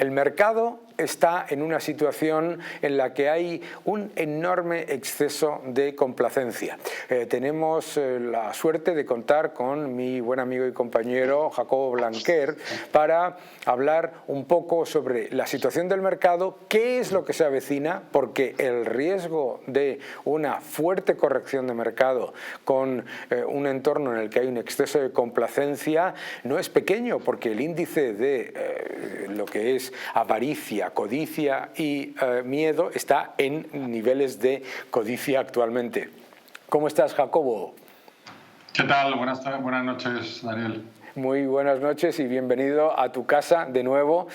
El mercado está en una situación en la que hay un enorme exceso de complacencia. Tenemos la suerte de contar con mi buen amigo y compañero Jacobo Blanquer para hablar un poco sobre la situación del mercado, qué es lo que se avecina, porque el riesgo de una fuerte corrección de mercado con un entorno en el que hay un exceso de complacencia no es pequeño, porque el índice de lo que es avaricia, codicia y miedo está en niveles de codicia actualmente. ¿Cómo estás, Jacobo? ¿Qué tal? Buenas noches, Daniel. Muy buenas noches y bienvenido a tu casa de nuevo.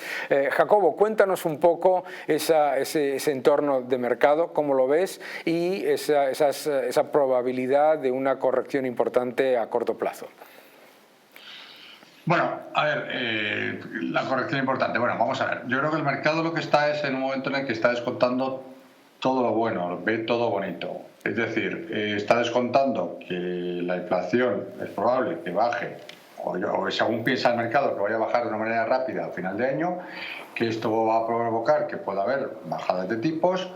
Jacobo, cuéntanos un poco ese entorno de mercado, cómo lo ves y esa probabilidad de una corrección importante a corto plazo. Bueno, a ver, la corrección importante. Bueno, vamos a ver. Yo creo que el mercado lo que está es en un momento en el que está descontando todo lo bueno, ve todo bonito. Es decir, está descontando que la inflación es probable que baje, o según piensa el mercado que vaya a bajar de una manera rápida a final de año, que esto va a provocar que pueda haber bajadas de tipos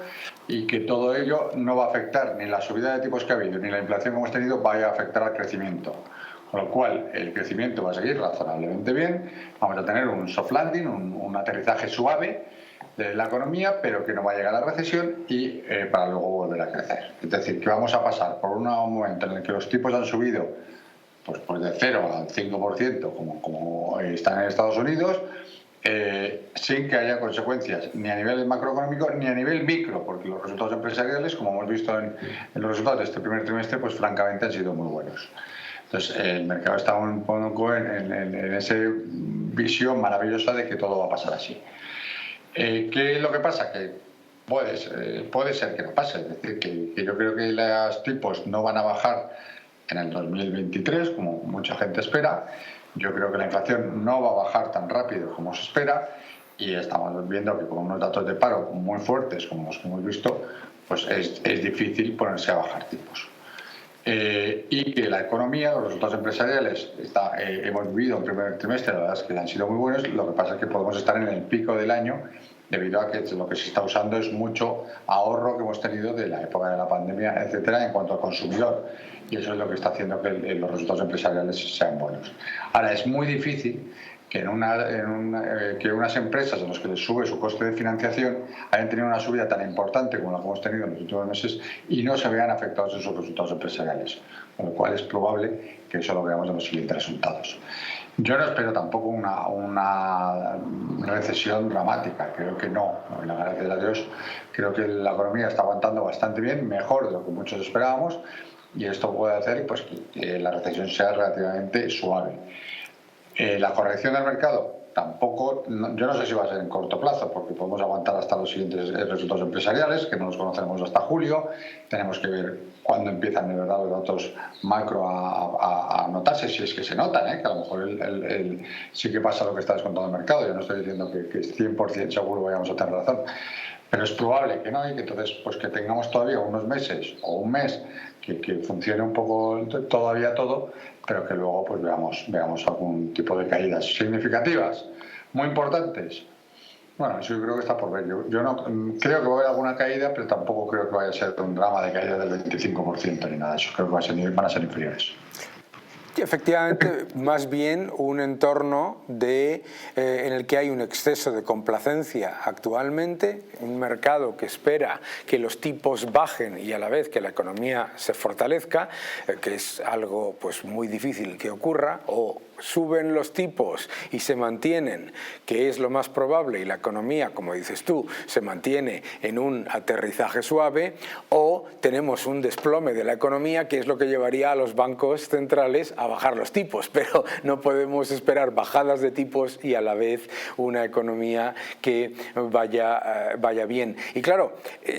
y que todo ello no va a afectar ni la subida de tipos que ha habido ni la inflación que hemos tenido vaya a afectar al crecimiento. Con lo cual, el crecimiento va a seguir razonablemente bien, vamos a tener un soft landing, un aterrizaje suave de la economía, pero que no va a llegar a la recesión y para luego volver a crecer. Es decir, que vamos a pasar por un momento en el que los tipos han subido pues de 0 al 5%, como están en Estados Unidos, sin que haya consecuencias ni a nivel macroeconómico ni a nivel micro, porque los resultados empresariales, como hemos visto en los resultados de este primer trimestre, pues francamente han sido muy buenos. Entonces, el mercado está un poco en esa visión maravillosa de que todo va a pasar así. ¿Qué es lo que pasa? Que puede ser que no pase. Es decir, que yo creo que los tipos no van a bajar en el 2023, como mucha gente espera. Yo creo que la inflación no va a bajar tan rápido como se espera. Y estamos viendo que con unos datos de paro muy fuertes, como los que hemos visto, pues es difícil ponerse a bajar tipos. Y que la economía, los resultados empresariales, hemos vivido un primer trimestre, la verdad es que han sido muy buenos. Lo que pasa es que podemos estar en el pico del año debido a que lo que se está usando es mucho ahorro que hemos tenido de la época de la pandemia, etcétera, en cuanto al consumidor. Y eso es lo que está haciendo que los resultados empresariales sean buenos. Ahora, es muy difícil que que unas empresas a las que les sube su coste de financiación hayan tenido una subida tan importante como la que hemos tenido en los últimos meses y no se vean afectados en sus resultados empresariales, con lo cual es probable que eso lo veamos en los siguientes resultados. Yo no espero tampoco una recesión dramática, creo que no, gracias a Dios, creo que la economía está aguantando bastante bien, mejor de lo que muchos esperábamos, y esto puede hacer pues, que la recesión sea relativamente suave. La corrección del mercado tampoco, yo no sé si va a ser en corto plazo, porque podemos aguantar hasta los siguientes resultados empresariales, que no los conoceremos hasta julio. Tenemos que ver cuándo empiezan de verdad los datos macro a notarse, si es que se notan, que a lo mejor sí que pasa lo que está descontando el mercado. Yo no estoy diciendo que 100% seguro vayamos a tener razón, pero es probable que no, y que entonces pues que tengamos todavía unos meses o un mes que funcione un poco todavía todo, pero que luego pues veamos algún tipo de caídas significativas, muy importantes. Bueno, eso yo creo que está por ver. Yo no creo que va a haber alguna caída, pero tampoco creo que vaya a ser un drama de caída del 25% ni nada de eso. Creo que van a ser inferiores. Efectivamente, más bien un entorno en el que hay un exceso de complacencia actualmente, un mercado que espera que los tipos bajen y a la vez que la economía se fortalezca, que es algo pues muy difícil que ocurra, o suben los tipos y se mantienen, que es lo más probable, y la economía, como dices tú, se mantiene en un aterrizaje suave, o tenemos un desplome de la economía, que es lo que llevaría a los bancos centrales a bajar los tipos, pero no podemos esperar bajadas de tipos y a la vez una economía que vaya bien. Y claro,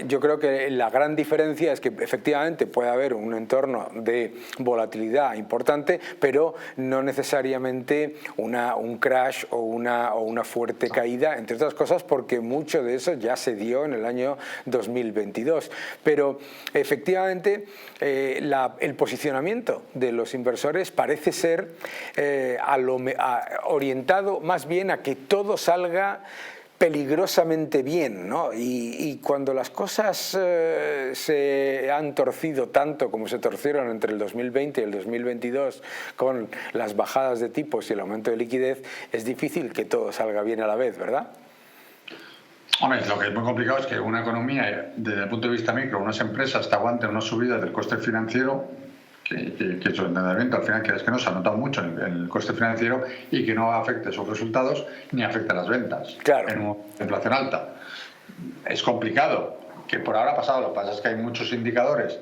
yo creo que la gran diferencia es que efectivamente puede haber un entorno de volatilidad importante, pero no necesariamente un crash o una fuerte caída, entre otras cosas porque mucho de eso ya se dio en el año 2022. Pero efectivamente el posicionamiento de los inversores parece ser orientado más bien a que todo salga peligrosamente bien, ¿no? Y cuando las cosas se han torcido tanto como se torcieron entre el 2020 y el 2022 con las bajadas de tipos y el aumento de liquidez, es difícil que todo salga bien a la vez, ¿verdad? Hombre, lo que es muy complicado es que una economía, desde el punto de vista micro, unas empresas te aguanten una subida del coste financiero, que su endeudamiento al final, que no se ha notado mucho en el coste financiero y que no afecte sus resultados ni afecte a las ventas. Claro. En una inflación alta. Es complicado, que por ahora ha pasado. Lo que pasa es que hay muchos indicadores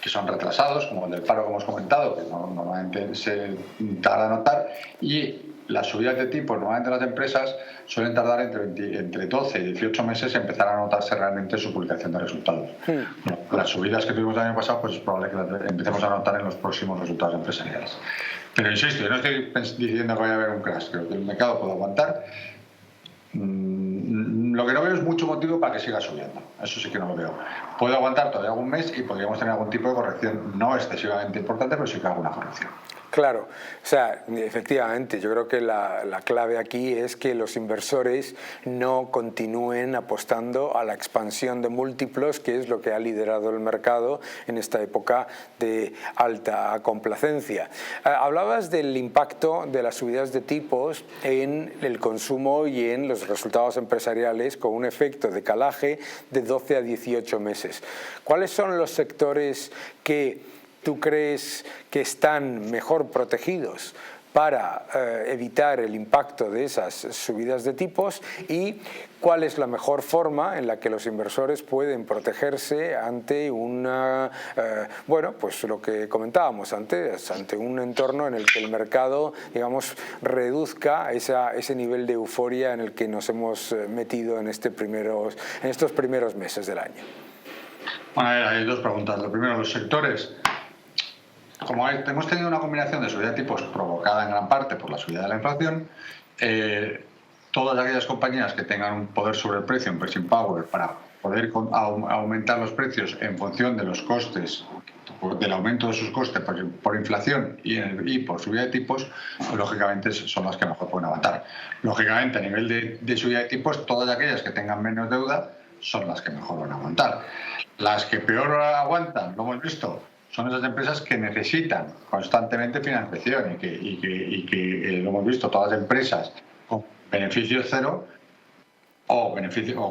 que son retrasados, como el del paro que hemos comentado, que normalmente se tarda a notar, y las subidas de tipos normalmente las empresas suelen tardar entre 12 y 18 meses en empezar a notarse realmente su publicación de resultados. Bueno, las subidas que tuvimos el año pasado, pues es probable que las empecemos a notar en los próximos resultados empresariales. Pero insisto, yo no estoy diciendo que vaya a haber un crash, creo que el mercado puede aguantar. Lo que no veo es mucho motivo para que siga subiendo, eso sí que no lo veo. Puede aguantar todavía algún mes y podríamos tener algún tipo de corrección, no excesivamente importante, pero sí que alguna corrección. Claro, o sea, efectivamente, yo creo que la clave aquí es que los inversores no continúen apostando a la expansión de múltiplos, que es lo que ha liderado el mercado en esta época de alta complacencia. Hablabas del impacto de las subidas de tipos en el consumo y en los resultados empresariales con un efecto de calaje de 12 a 18 meses. ¿Cuáles son los sectores que tú crees que están mejor protegidos para evitar el impacto de esas subidas de tipos y cuál es la mejor forma en la que los inversores pueden protegerse ante una, bueno, pues lo que comentábamos antes, ante un entorno en el que el mercado, digamos, reduzca ese nivel de euforia en el que nos hemos metido en estos primeros meses del año? Bueno, hay dos preguntas. Lo primero, los sectores. Como hemos tenido una combinación de subida de tipos provocada en gran parte por la subida de la inflación, todas aquellas compañías que tengan un poder sobre el precio, un pricing power, para poder aumentar los precios en función de los costes, del aumento de sus costes por inflación y por subida de tipos, pues, lógicamente son las que mejor pueden aguantar. Lógicamente, a nivel de subida de tipos, todas aquellas que tengan menos deuda son las que mejor van a aguantar. Las que peor aguantan, lo hemos visto, son esas empresas que necesitan constantemente financiación y que lo hemos visto, todas las empresas con beneficios cero o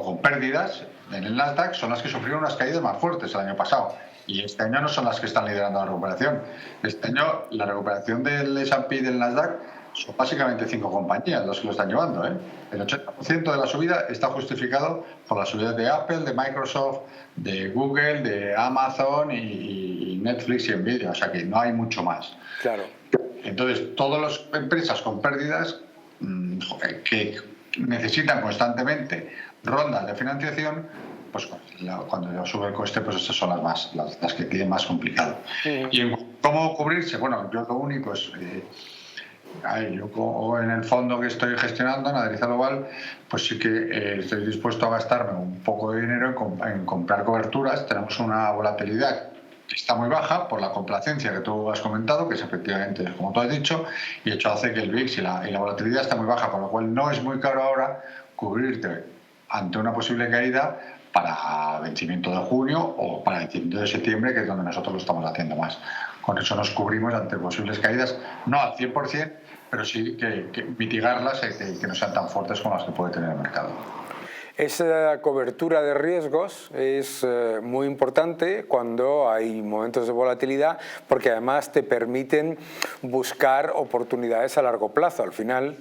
con pérdidas en el Nasdaq son las que sufrieron unas caídas más fuertes el año pasado. Y este año no son las que están liderando la recuperación. Este año la recuperación del S&P y del Nasdaq son básicamente 5 compañías las que lo están llevando. El 80% de la subida está justificado por las subidas de Apple, de Microsoft, de Google, de Amazon y Netflix y Nvidia. O sea que no hay mucho más. Claro. Entonces, todas las empresas con pérdidas que necesitan constantemente rondas de financiación, pues cuando sube el coste, pues esas son las que tienen más complicado. Y en cómo cubrirse, bueno, yo lo único es... yo en el fondo que estoy gestionando, en Adriza Global, pues sí que estoy dispuesto a gastarme un poco de dinero en comprar coberturas. Tenemos una volatilidad que está muy baja por la complacencia que tú has comentado, que es efectivamente, como tú has dicho, y hecho hace que el VIX y la volatilidad está muy baja, con lo cual no es muy caro ahora cubrirte ante una posible caída para vencimiento de junio o para vencimiento de septiembre, que es donde nosotros lo estamos haciendo más. Con eso nos cubrimos ante posibles caídas, no al 100%, pero sí que mitigarlas y que no sean tan fuertes como las que puede tener el mercado. Esa cobertura de riesgos es muy importante cuando hay momentos de volatilidad, porque además te permiten buscar oportunidades a largo plazo. Al final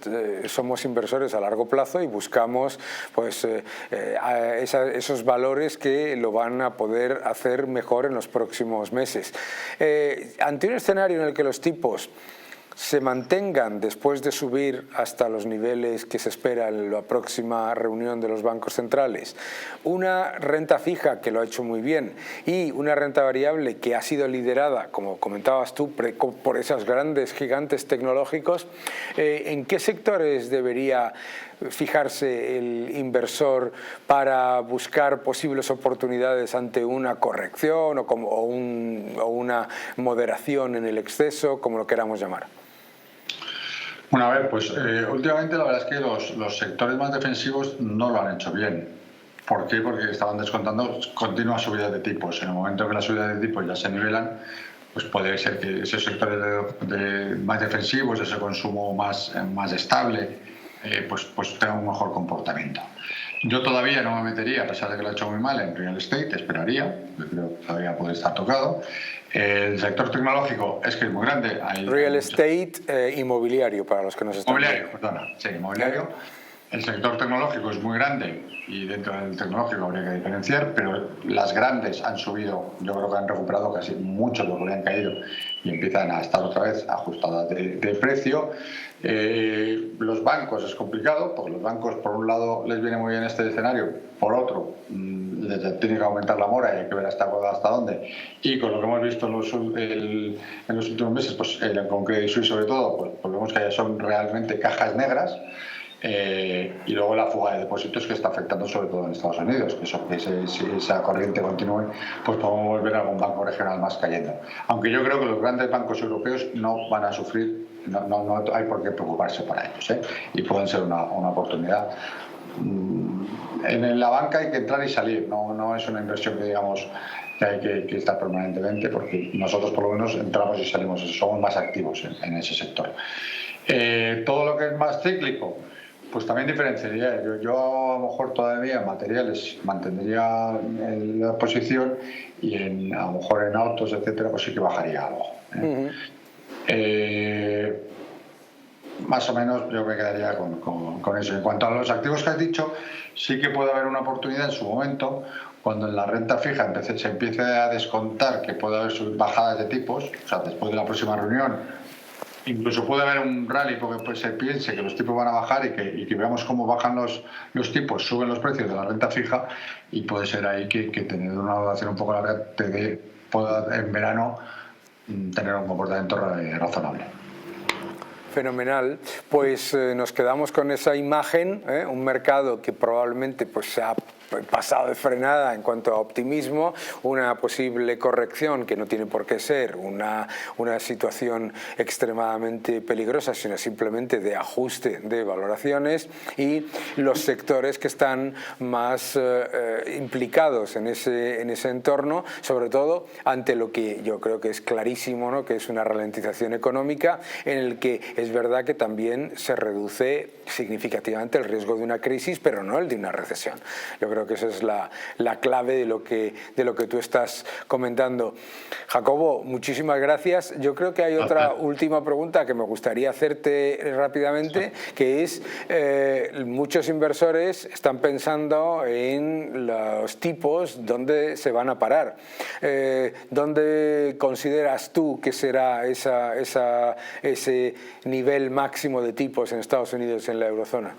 somos inversores a largo plazo y buscamos pues, esos valores que lo van a poder hacer mejor en los próximos meses. Ante un escenario en el que los tipos se mantengan después de subir hasta los niveles que se espera en la próxima reunión de los bancos centrales, una renta fija que lo ha hecho muy bien y una renta variable que ha sido liderada, como comentabas tú, por esos grandes gigantes tecnológicos, ¿en qué sectores debería fijarse el inversor para buscar posibles oportunidades ante una corrección o una moderación en el exceso, como lo queramos llamar? Una vez, pues últimamente la verdad es que los sectores más defensivos no lo han hecho bien. ¿Por qué? Porque estaban descontando continuas subidas de tipos. En el momento que las subidas de tipos ya se nivelan, pues puede ser que esos sectores más defensivos, ese consumo más estable, pues tengan un mejor comportamiento. Yo todavía no me metería, a pesar de que lo he hecho muy mal, en real estate, esperaría, yo creo que todavía puede estar tocado. El sector tecnológico es que es muy grande. Real estate, inmobiliario, para los que nos están viendo. Inmobiliario, perdona, sí, inmobiliario. El sector tecnológico es muy grande y dentro del tecnológico habría que diferenciar, pero las grandes han subido, yo creo que han recuperado casi mucho de lo que le han caído y empiezan a estar otra vez ajustadas de precio. Los bancos es complicado, porque los bancos por un lado les viene muy bien este escenario, por otro les tiene que aumentar la mora y hay que ver hasta dónde. Y con lo que hemos visto en los últimos meses, pues con Credit Suisse sobre todo, pues vemos que son realmente cajas negras. Y luego la fuga de depósitos que está afectando sobre todo en Estados Unidos, que si esa corriente continúe, pues podemos volver a algún banco regional más cayendo. Aunque yo creo que los grandes bancos europeos no van a sufrir, no hay por qué preocuparse para ellos, y pueden ser una oportunidad. En la banca hay que entrar y salir, no es una inversión que digamos que hay que estar permanentemente, porque nosotros por lo menos entramos y salimos, somos más activos en ese sector. Todo lo que es más cíclico, pues también diferenciaría. Yo a lo mejor todavía en materiales mantendría la posición y a lo mejor en autos, etcétera, pues sí que bajaría algo. Más o menos yo me quedaría con eso. En cuanto a los activos que has dicho, sí que puede haber una oportunidad en su momento, cuando en la renta fija se empiece a descontar que puede haber bajadas de tipos, o sea, después de la próxima reunión. Incluso puede haber un rally porque pues, se piense que los tipos van a bajar y que veamos cómo bajan los tipos, suben los precios de la renta fija y puede ser ahí que tener una valoración un poco larga pueda en verano tener un comportamiento razonable. Fenomenal, pues nos quedamos con esa imagen, un mercado que probablemente pues se ha pasado de frenada en cuanto a optimismo, una posible corrección que no tiene por qué ser una situación extremadamente peligrosa, sino simplemente de ajuste de valoraciones, y los sectores que están más implicados en ese entorno, sobre todo ante lo que yo creo que es clarísimo, ¿no?, que es una ralentización económica, en el que es verdad que también se reduce significativamente el riesgo de una crisis, pero no el de una recesión. Yo creo que esa es la clave de lo que tú estás comentando. Jacobo, muchísimas gracias. Yo creo que hay otra última pregunta que me gustaría hacerte rápidamente, que es, muchos inversores están pensando en los tipos, dónde se van a parar. ¿Dónde consideras tú que será ese nivel máximo de tipos en Estados Unidos y en la eurozona?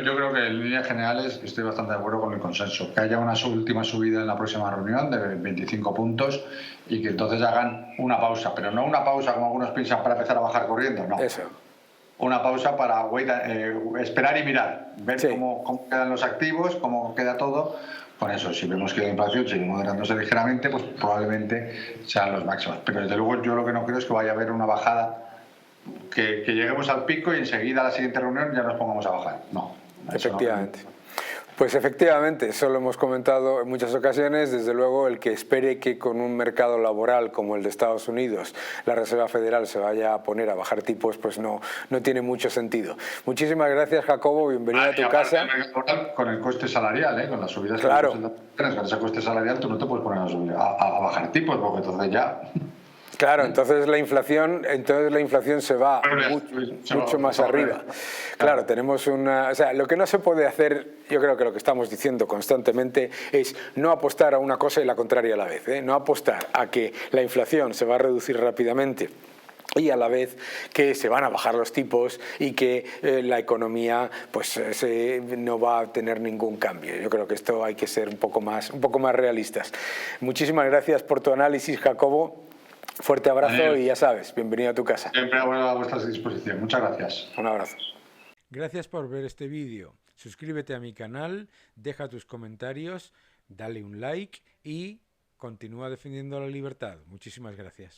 Yo creo que en líneas generales estoy bastante de acuerdo con el consenso. Que haya una última subida en la próxima reunión de 25 puntos y que entonces hagan una pausa, pero no una pausa como algunos piensan para empezar a bajar corriendo, no. Eso. Una pausa para esperar y mirar, ver cómo quedan los activos, cómo queda todo. Con eso, si vemos que la inflación sigue moderándose ligeramente, pues probablemente sean los máximos. Pero desde luego yo lo que no creo es que vaya a haber una bajada, que lleguemos al pico y enseguida a la siguiente reunión ya nos pongamos a bajar. No. Efectivamente. Pues efectivamente, eso lo hemos comentado en muchas ocasiones. Desde luego, el que espere que con un mercado laboral como el de Estados Unidos la Reserva Federal se vaya a poner a bajar tipos, pues no tiene mucho sentido. Muchísimas gracias, Jacobo, bienvenido a tu casa. Con el coste salarial, con las subidas claro. Con ese coste salarial tú no te puedes poner a bajar tipos, porque entonces ya... Claro, entonces la inflación se va mucho más arriba. Claro, tenemos o sea, lo que no se puede hacer, yo creo que lo que estamos diciendo constantemente es no apostar a una cosa y la contraria a la vez, no apostar a que la inflación se va a reducir rápidamente y a la vez que se van a bajar los tipos y que la economía pues no va a tener ningún cambio. Yo creo que esto hay que ser un poco más realistas. Muchísimas gracias por tu análisis, Jacobo. Fuerte abrazo y ya sabes, bienvenido a tu casa. Siempre a vuestra disposición. Muchas gracias. Un abrazo. Gracias por ver este vídeo. Suscríbete a mi canal, deja tus comentarios, dale un like y continúa defendiendo la libertad. Muchísimas gracias.